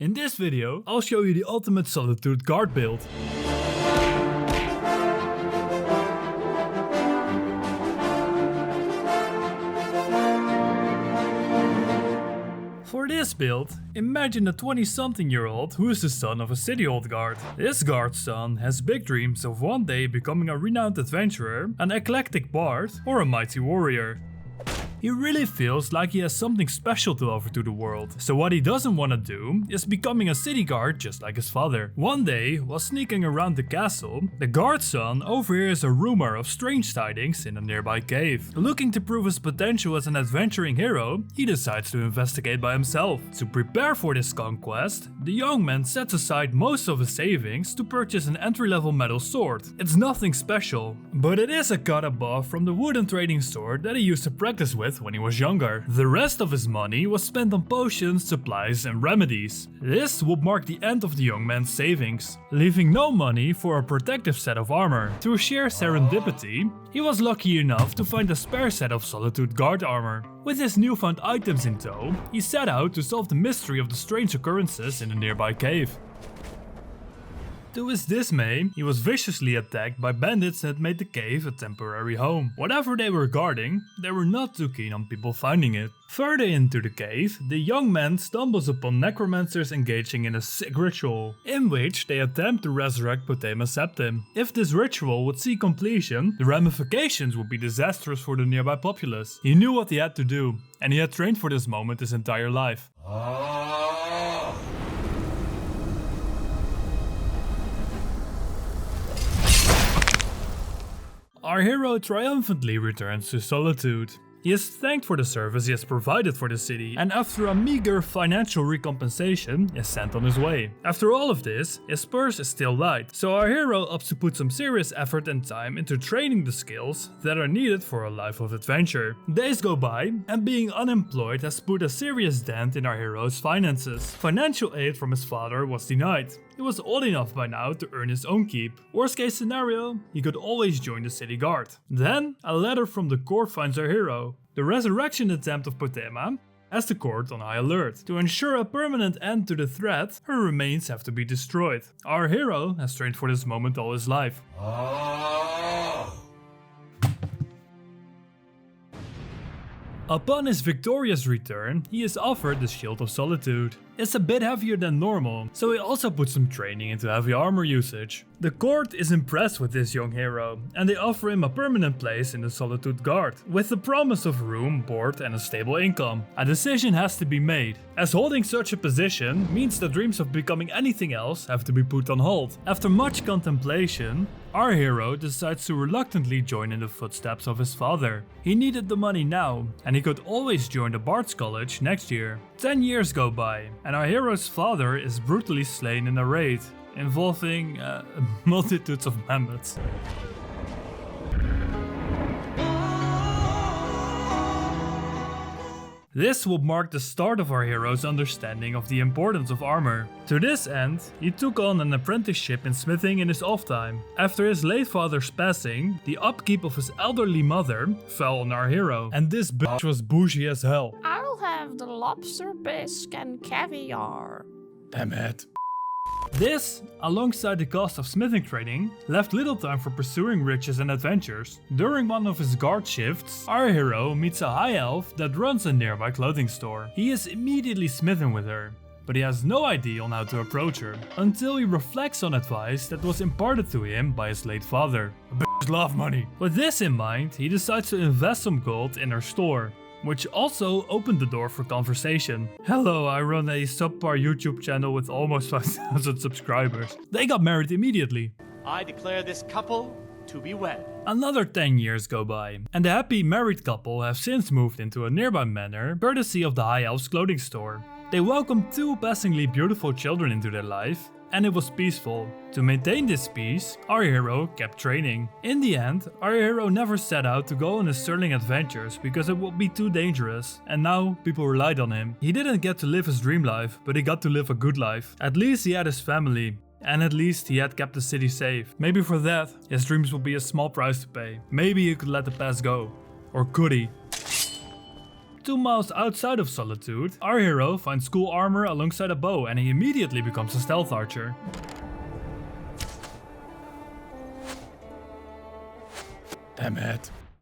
In this video, I'll show you the ultimate solitude guard build. For this build, imagine a 20-something-year-old who is the son of a city old guard. This guard's son has big dreams of one day becoming a renowned adventurer, an eclectic bard, or a mighty warrior. He really feels like he has something special to offer to the world, so what he doesn't want to do is becoming a city guard just like his father. One day, while sneaking around the castle, the guard's son overhears a rumor of strange tidings in a nearby cave. Looking to prove his potential as an adventuring hero, he decides to investigate by himself. To prepare for this conquest, the young man sets aside most of his savings to purchase an entry-level metal sword. It's nothing special, but it is a cut above from the wooden trading sword that he used to practice with when he was younger. The rest of his money was spent on potions, supplies and remedies. This would mark the end of the young man's savings, leaving no money for a protective set of armor. Through sheer serendipity, he was lucky enough to find a spare set of solitude guard armor. With his newfound items in tow, he set out to solve the mystery of the strange occurrences in a nearby cave. To his dismay, he was viciously attacked by bandits that made the cave a temporary home. Whatever they were guarding, they were not too keen on people finding it. Further into the cave, the young man stumbles upon necromancers engaging in a sick ritual, in which they attempt to resurrect Potema Septim. If this ritual would see completion, the ramifications would be disastrous for the nearby populace. He knew what he had to do, and he had trained for this moment his entire life. Our hero triumphantly returns to Solitude. He is thanked for the service he has provided for the city, and after a meager financial recompensation, is sent on his way. After all of this, his purse is still light, so our hero opts to put some serious effort and time into training the skills that are needed for a life of adventure. Days go by, and being unemployed has put a serious dent in our hero's finances. Financial aid from his father was denied. He was old enough by now to earn his own keep. Worst case scenario, he could always join the city guard. Then, a letter from the court finds our hero. The resurrection attempt of Potema has the court on high alert. To ensure a permanent end to the threat, her remains have to be destroyed. Our hero has trained for this moment all his life. Upon his victorious return, he is offered the Shield of Solitude. It's a bit heavier than normal, so he also puts some training into heavy armor usage. The court is impressed with this young hero, and they offer him a permanent place in the Solitude Guard, with the promise of room, board and a stable income. A decision has to be made, as holding such a position means that dreams of becoming anything else have to be put on hold. After much contemplation, our hero decides to reluctantly join in the footsteps of his father. He needed the money now, and he could always join the Bard's College next year. 10 years go by, and our hero's father is brutally slain in a raid, involving multitudes of mammoths. This will mark the start of our hero's understanding of the importance of armor. To this end, he took on an apprenticeship in smithing in his off time. After his late father's passing, the upkeep of his elderly mother fell on our hero, and this bitch was bougie as hell. I'll have the lobster bisque and caviar. Damn it. This, alongside the cost of smithing training, left little time for pursuing riches and adventures. During one of his guard shifts, our hero meets a high elf that runs a nearby clothing store. He is immediately smitten with her, but he has no idea on how to approach her, until he reflects on advice that was imparted to him by his late father. A bitch love money. With this in mind, he decides to invest some gold in her store, which also opened the door for conversation. Hello, I run a subpar YouTube channel with almost 5,000 subscribers. They got married immediately. I declare this couple to be wed. Another 10 years go by, and the happy married couple have since moved into a nearby manor, courtesy of the High Elf's clothing store. They welcomed 2 passingly beautiful children into their life, and it was peaceful. To maintain this peace, our hero kept training. In the end, our hero never set out to go on his sterling adventures because it would be too dangerous, and now people relied on him. He didn't get to live his dream life, but he got to live a good life. At least he had his family, and at least he had kept the city safe. Maybe for that, his dreams would be a small price to pay. Maybe he could let the past go. Or could he? 2 miles outside of Solitude, our hero finds cool armor alongside a bow and he immediately becomes a stealth archer. Damn it.